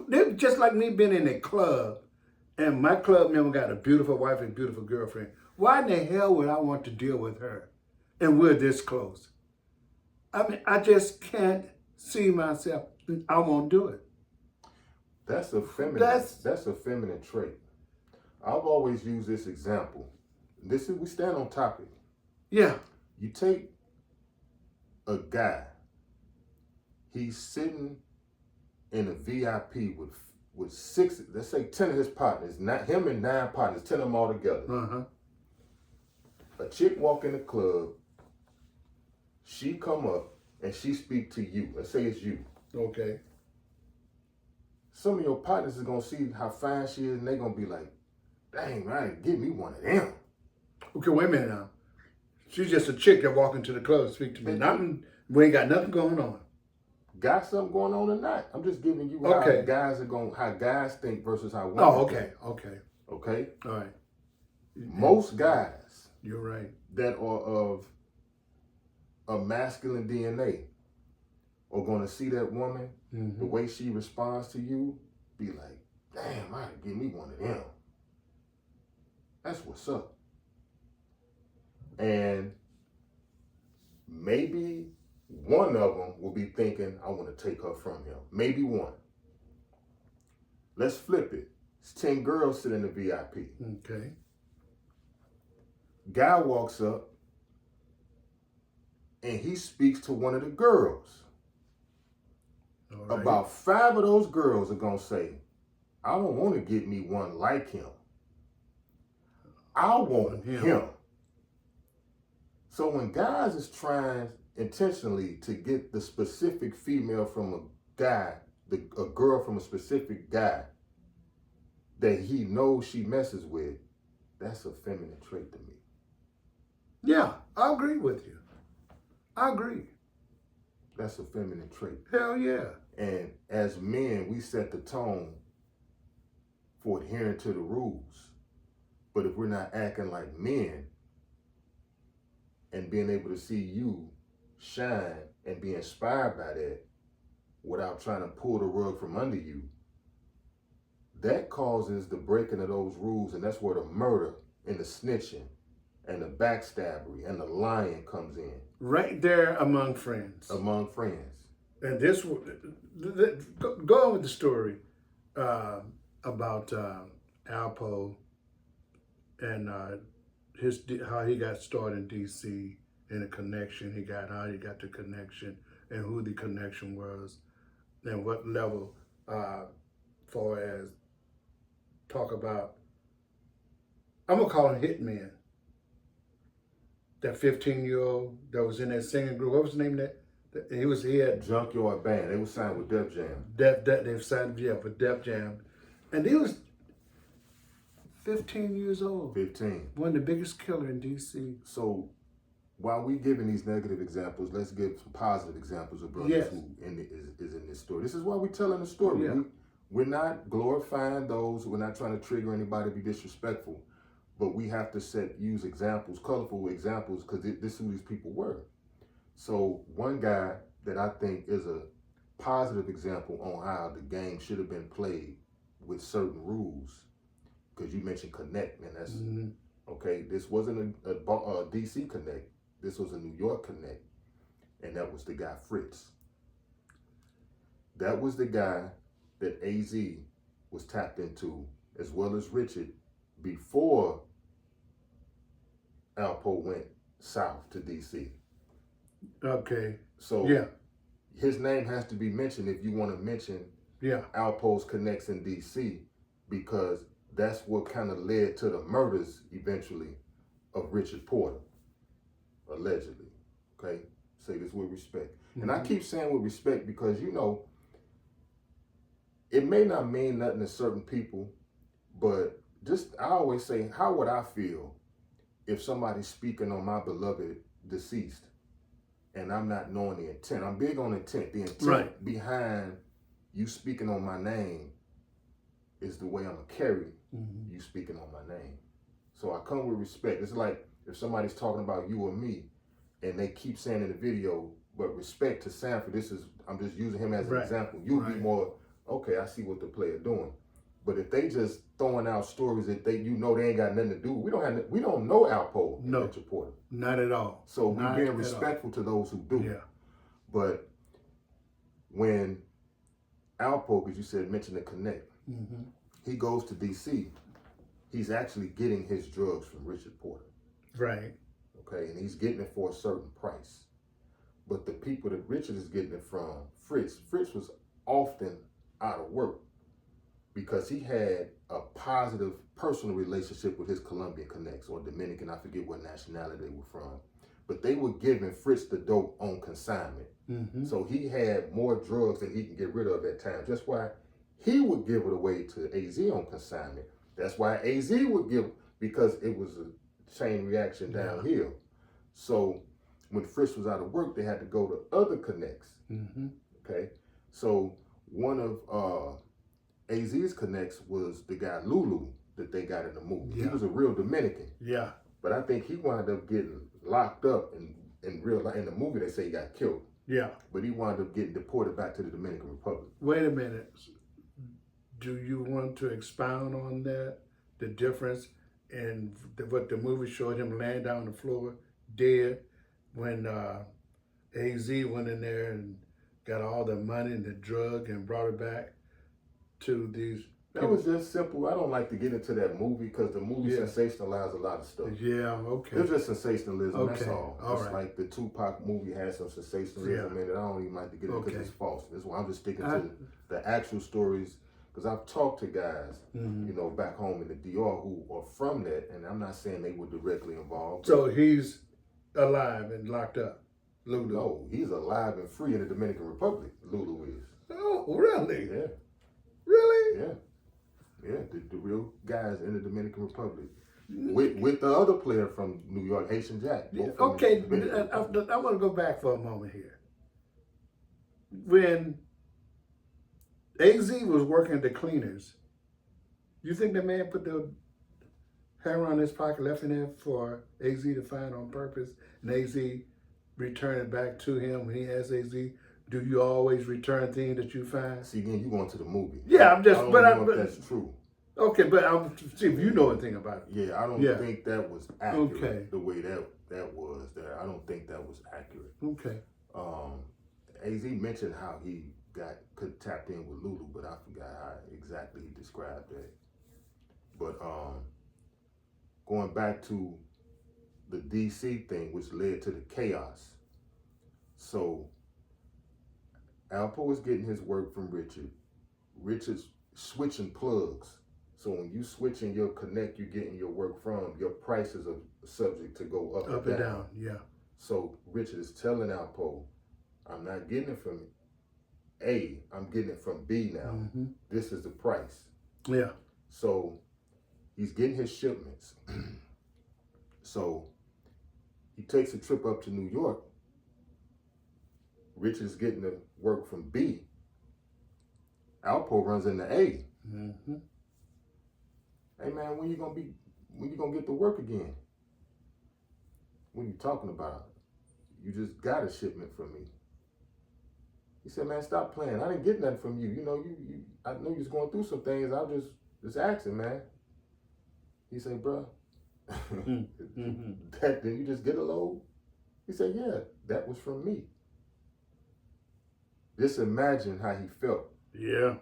They're just like me being in a club, and my club member got a beautiful wife and beautiful girlfriend. Why in the hell would I want to deal with her? And we're this close. I mean, I just can't see myself. I won't do it. That's a feminine trait. I've always used this example. We stand on topic. Yeah. You take a guy, he's sitting in a VIP with 6, let's say 10 of his partners, not him and 9 partners, 10 of them all together. Uh-huh. A chick walk in the club, she come up and she speak to you. Let's say it's you. Okay. Some of your partners are gonna see how fine she is, and they're gonna be like, dang, man, give me one of them. Okay, wait a minute now. She's just a chick that walk into the club to speak to me. We ain't got nothing going on. Got something going on or not? I'm just giving you how guys think versus how women think. Okay? All right. Most guys, you're right, that are of a masculine DNA are gonna see that woman, the way she responds to you, be like, damn, I give me one of them. That's what's up. And maybe one of them will be thinking, I want to take her from him. Maybe one. Let's flip it. It's 10 girls sitting in the VIP. Okay. Guy walks up and he speaks to one of the girls. All right. About 5 of those girls are going to say, I don't want to get me one like him. I want him. So when guys is trying intentionally to get the specific female from a guy, a girl from a specific guy that he knows she messes with, that's a feminine trait to me. Yeah, I agree with you. I agree. That's a feminine trait. Hell yeah. And as men, we set the tone for adhering to the rules. But if we're not acting like men and being able to see you shine and be inspired by that without trying to pull the rug from under you, that causes the breaking of those rules, and that's where the murder and the snitching and the backstabbery and the lying comes in. Right there among friends. Among friends. And this, go on with the story about Alpo and how he got started in D.C. and the connection he got, how he got the connection, and who the connection was, and what level, far as talk about, I'm gonna call him hitman. That 15-year-old that was in that singing group, what was the name of that? He had Junkyard Band. They were signed with Def Jam. They signed, with Def Jam, and he was 15 years old. 15. One of the biggest killer in D.C. So while we giving these negative examples, let's give some positive examples of brothers who is in this story. This is why we're telling the story. Yeah. We're not glorifying those. We're not trying to trigger anybody to be disrespectful. But we have to use examples, colorful examples, because this is who these people were. So one guy that I think is a positive example on how the game should have been played with certain rules, because you mentioned Connect, and that's okay. This wasn't a DC Connect. This was a New York Connect, and that was the guy Fritz. That was the guy that AZ was tapped into, as well as Richard, before Alpo went south to DC. Okay. So his name has to be mentioned if you want to mention Alpo's connects in DC, because that's what kind of led to the murders eventually of Richard Porter, allegedly. Okay? Say this with respect. And I keep saying with respect because, you know, it may not mean nothing to certain people, but just, I always say, how would I feel if somebody's speaking on my beloved deceased and I'm not knowing the intent? I'm big on intent. The intent behind you speaking on my name is the way I'm going to carry you speaking on my name. So I come with respect. It's like if somebody's talking about you or me and they keep saying in the video, but respect to Sanford, I'm just using him as an example. You'll be more, okay, I see what the player doing. But if they just throwing out stories that they ain't got nothing to do, we don't know Alpo and Richard Porter. Not at all. So we're being respectful to those who do. Yeah. But when Alpo, because you said mention the connect, he goes to DC, he's actually getting his drugs from Richard Porter. Right. Okay, and he's getting it for a certain price. But the people that Richard is getting it from, Fritz was often out of work because he had a positive personal relationship with his Colombian connects, or Dominican, I forget what nationality they were from. But they were giving Fritz the dope on consignment. So he had more drugs than he can get rid of at times. That's why he would give it away to AZ on consignment. That's why AZ would give, because it was a chain reaction downhill. So when Fritz was out of work, they had to go to other connects. Okay, so one of AZ's connects was the guy Lulu that they got in the movie. He was a real Dominican. Yeah. But I think he wound up getting locked up in real life. In the movie, they say he got killed. Yeah. But he wound up getting deported back to the Dominican Republic. Wait a minute. Do you want to expound on that? The difference in what the movie showed him laying down on the floor, dead, when AZ went in there and got all the money and the drug and brought it back to these That was just simple. I don't like to get into that movie because the movie sensationalized a lot of stuff. Yeah, okay. It's just sensationalism, that's all. All it's like the Tupac movie has some sensationalism in it. I don't even like to get into because it's false. That's why I'm just sticking to the actual stories, because I've talked to guys, you know, back home in the DR who are from that, and I'm not saying they were directly involved. So he's alive and locked up, Lulu? No, he's alive and free in the Dominican Republic, Lulu is. Oh, really? Yeah. Really? Yeah. Yeah, the real guys in the Dominican Republic. With the other player from New York, Haitian Jack. Okay, I want to go back for a moment here. When AZ was working at the cleaners, you think the man put the hammer on his pocket, left in there for AZ to find on purpose, and AZ returned it back to him when he asked AZ, do you always return things that you find? See, again, you going to the movie. Yeah, I'm just, I don't know if that's true. Okay, but I'm see if you know anything about it. Yeah, I don't think that was accurate. The way that was there, I don't think that was accurate. Okay. AZ mentioned how he could tap in with Lulu, but I forgot how exactly he described that. But going back to the DC thing, which led to the chaos. So Alpo was getting his work from Richard. Richard's switching plugs. So when you switching your connect, you're getting your work from, your prices are subject to go up and down. Yeah. So Richard is telling Alpo, I'm not getting it from A, I'm getting it from B now. This is the price. Yeah. So he's getting his shipments. So he takes a trip up to New York. Rich is getting the work from B. Alpo runs into A. Mm-hmm. Hey man, when you gonna get to work again? What are you talking about? You just got a shipment from me. He said, man, stop playing. I didn't get nothing from you. You know, I know you was going through some things. I was just asking, man. He said, bro, Mm-hmm. that did you just get a load? He said, yeah, that was from me. Just imagine how he felt. Yeah.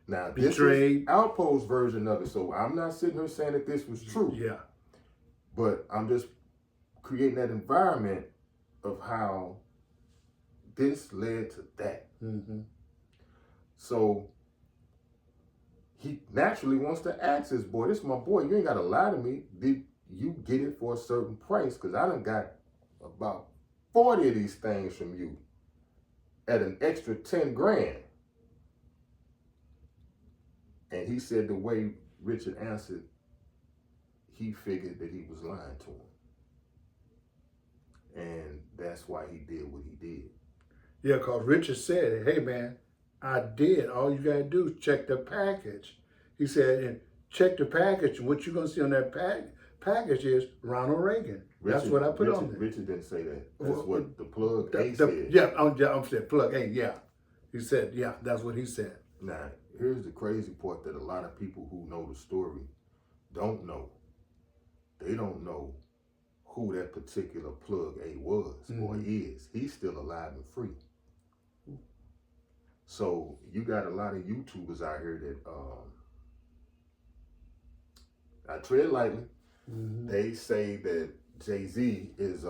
Now, Betrayed. this is Alpo's version of it, so I'm not sitting here saying that this was true. Yeah. But I'm just creating that environment of how this led to that. Mm-hmm. So he naturally wants to ask his boy, this is my boy, you ain't got to lie to me. Did you get it for a certain price? Because I done got about 40 of these things from you at an extra 10 grand. And he said the way Richard answered, he figured that he was lying to him. And that's why he did what he did. Yeah, because Richard said, hey, man, I did. All you got to do is check the package. He said, and check the package. What you're going to see on that package is Ronald Reagan. That's what I put on there. Richard didn't say that. That's what the plug A said. said. Yeah, I'm saying plug A, yeah. He said, yeah, that's what he said. Now, here's the crazy part that a lot of people who know the story don't know. They don't know who that particular plug A was or is. He's still alive and free. So you got a lot of YouTubers out here that I tread lightly. Mm-hmm. They say that Jay-Z is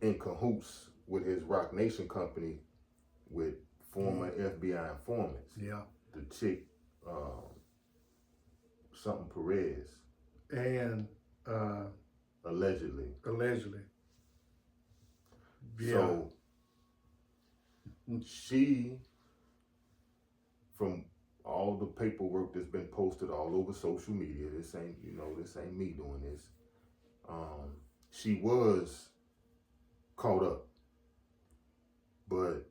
in cahoots with his Rock Nation company with former FBI informants. Yeah. The chick, something Perez. And allegedly. Yeah. So she, from all the paperwork that's been posted all over social media, this ain't me doing this. She was caught up, but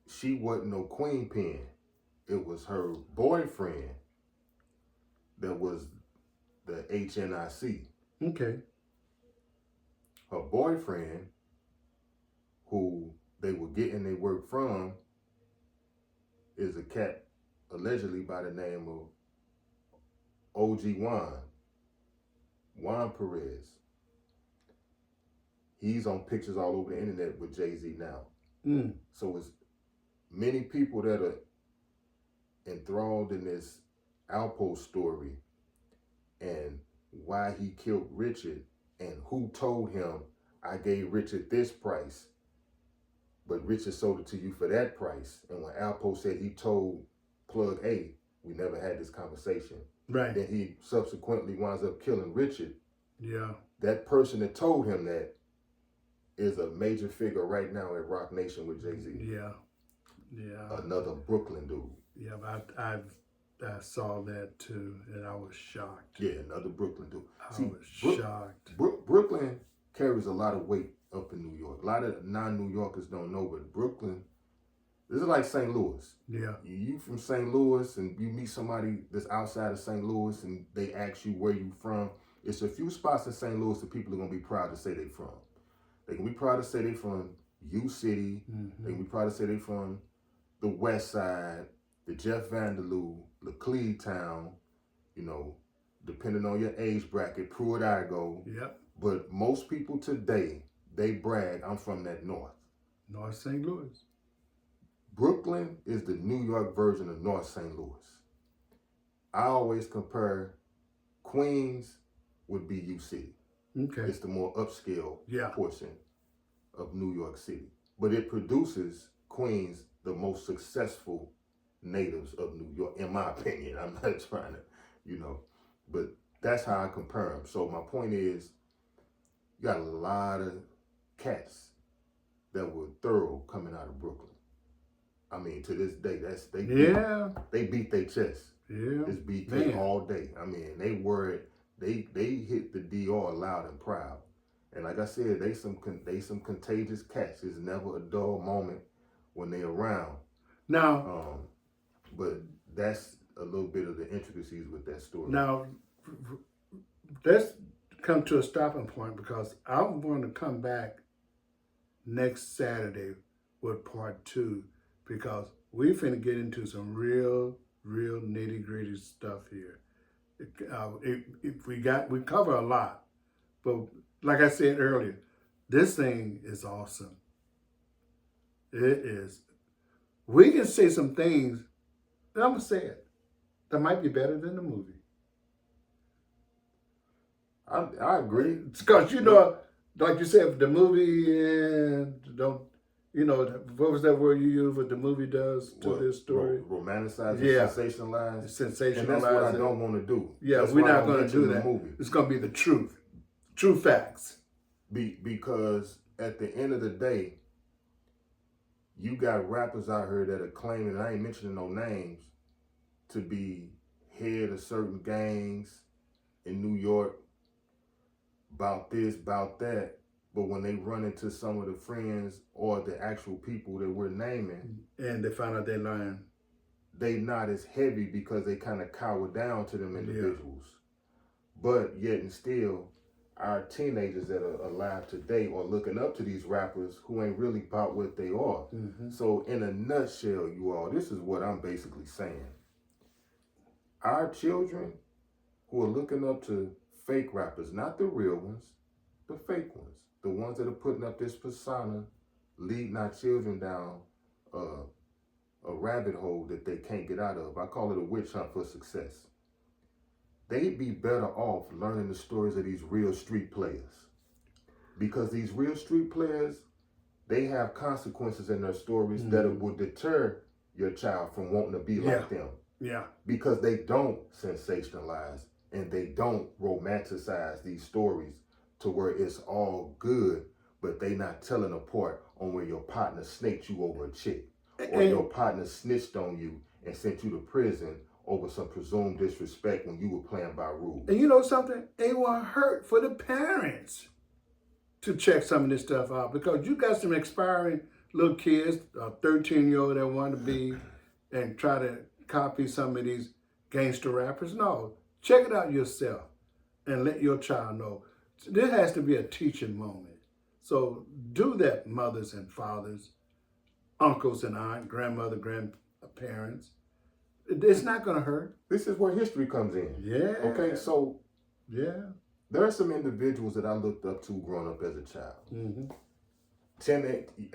she wasn't no queen pin. It was her boyfriend that was the HNIC. Okay. Her boyfriend, who they were getting their work from, is a cat allegedly by the name of OG Juan Perez. He's on pictures all over the internet with Jay-Z now. So it's many people that are enthralled in this Alpo story and why he killed Richard and who told him, I gave Richard this price, but Richard sold it to you for that price. And when Alpo said he told Plug A, we never had this conversation. Right. Then he subsequently winds up killing Richard. Yeah. That person that told him that is a major figure right now at Rock Nation with Jay-Z. Yeah. Yeah. Another Brooklyn dude. Yeah, but I saw that too, and I was shocked. Yeah, another Brooklyn dude. I was shocked. Brooklyn carries a lot of weight up in New York. A lot of non-New Yorkers don't know, but Brooklyn, this is like St. Louis. Yeah. You from St. Louis and you meet somebody that's outside of St. Louis and they ask you where you from. It's a few spots in St. Louis that people are going to be proud to say they from. They can be proud to say they from U-City. Mm-hmm. They can be proud to say they from the West Side, the Jeff Vanderloo, Laclede Town, depending on your age bracket, Pruitt-Igoe. Yep. But most people today, they brag, I'm from that north. North St. Louis. Brooklyn is the New York version of North St. Louis. I always compare Queens would be U-City. Okay. It's the more upscale portion of New York City. But it produces Queens, the most successful natives of New York, in my opinion. I'm not trying to, but that's how I compare them. So my point is, you got a lot of cats that were thorough coming out of Brooklyn. I mean, to this day, they beat their chest. Yeah. It's BK Man. all day. I mean, they hit the DR loud and proud. And like I said, they some contagious cats. There's never a dull moment when they around. Now, But that's a little bit of the intricacies with that story. now, let's come to a stopping point because I'm going to come back next Saturday with part 2 because we finna get into some real nitty gritty stuff here. We cover a lot, but like I said earlier, this thing is awesome. It is. We can say some things, and I'm gonna say it, that might be better than the movie. I agree. Because like you said, the movie what was that word you used? What the movie does to this story? Romanticize, sensationalize. Sensationalize. And that's what I don't want to do. Yeah, that's we're not going to do that. Movie. It's going to be the truth, true facts. Because at the end of the day, you got rappers out here that are claiming, and I ain't mentioning no names, to be head of certain gangs in New York, about this, about that. But when they run into some of the friends or the actual people that we're naming, and they find out they're lying, they not as heavy because they kind of cower down to them individuals. But yet and still, our teenagers that are alive today are looking up to these rappers who ain't really about what they are. Mm-hmm. So in a nutshell, you all, this is what I'm basically saying. Our children who are looking up to fake rappers, not the real ones, the fake ones, the ones that are putting up this persona, leading our children down a rabbit hole that they can't get out of. I call it a witch hunt for success. They'd be better off learning the stories of these real street players. Because these real street players, they have consequences in their stories that will deter your child from wanting to be like them. Yeah. Because they don't sensationalize and they don't romanticize these stories to where it's all good, but they not telling a part on where your partner snaked you over a chick, or your partner snitched on you and sent you to prison over some presumed disrespect when you were playing by rules. And you know something? It will hurt for the parents to check some of this stuff out because you got some expiring little kids, a 13-year-old that want to be and try to copy some of these gangster rappers. No, check it out yourself and let your child know. There has to be a teaching moment. So do that, mothers and fathers, uncles and aunts, grandmother, grandparents. It's not going to hurt. This is where history comes in. Yeah. Okay, so yeah, there are some individuals that I looked up to growing up as a child. Mm-hmm.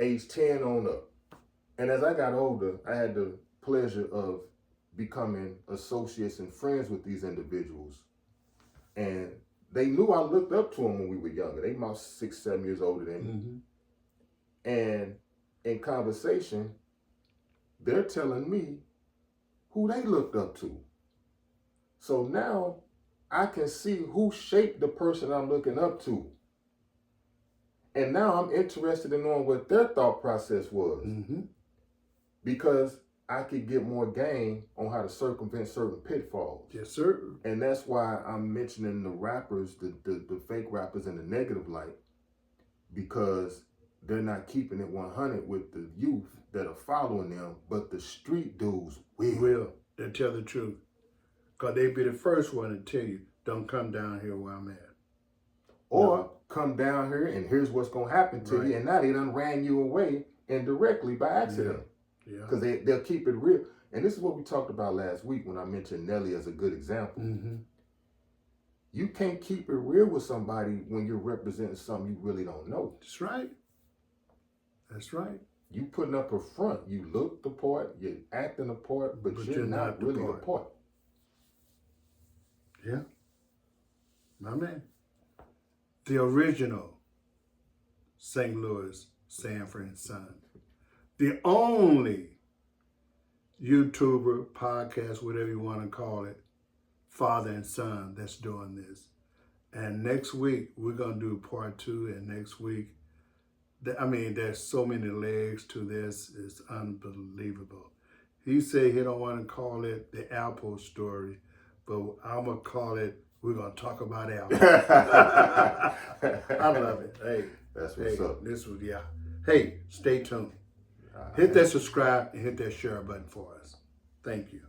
Age 10 on up. And as I got older, I had the pleasure of becoming associates and friends with these individuals. And they knew I looked up to them when we were younger. They about 6, 7 years older than me. Mm-hmm. And in conversation, they're telling me who they looked up to. So now I can see who shaped the person I'm looking up to. And now I'm interested in knowing what their thought process was. Mm-hmm. Because I could get more game on how to circumvent certain pitfalls. Yes, sir. And that's why I'm mentioning the rappers, the fake rappers in the negative light, because they're not keeping it 100 with the youth that are following them, but the street dudes will. They tell the truth. Because they be the first one to tell you, don't come down here where I'm at. Or come down here and here's what's going to happen to you. And now they done ran you away indirectly by accident. Yeah. Because they'll keep it real. And this is what we talked about last week when I mentioned Nelly as a good example. Mm-hmm. You can't keep it real with somebody when you're representing something you really don't know. That's right. That's right. You putting up a front. You look the part, you're acting the part, but you're not really the part. Yeah. My man. The original St. Louis Sanford and Son. The only YouTuber, podcast, whatever you want to call it, father and son that's doing this. And next week, we're going to do part 2. And next week, there's so many legs to this. It's unbelievable. He said he don't want to call it the Alpo story, but I'm gonna call it. We're gonna talk about Alpo. I love it. Hey, that's what's up. This was Hey, stay tuned. Hit that subscribe and hit that share button for us. Thank you.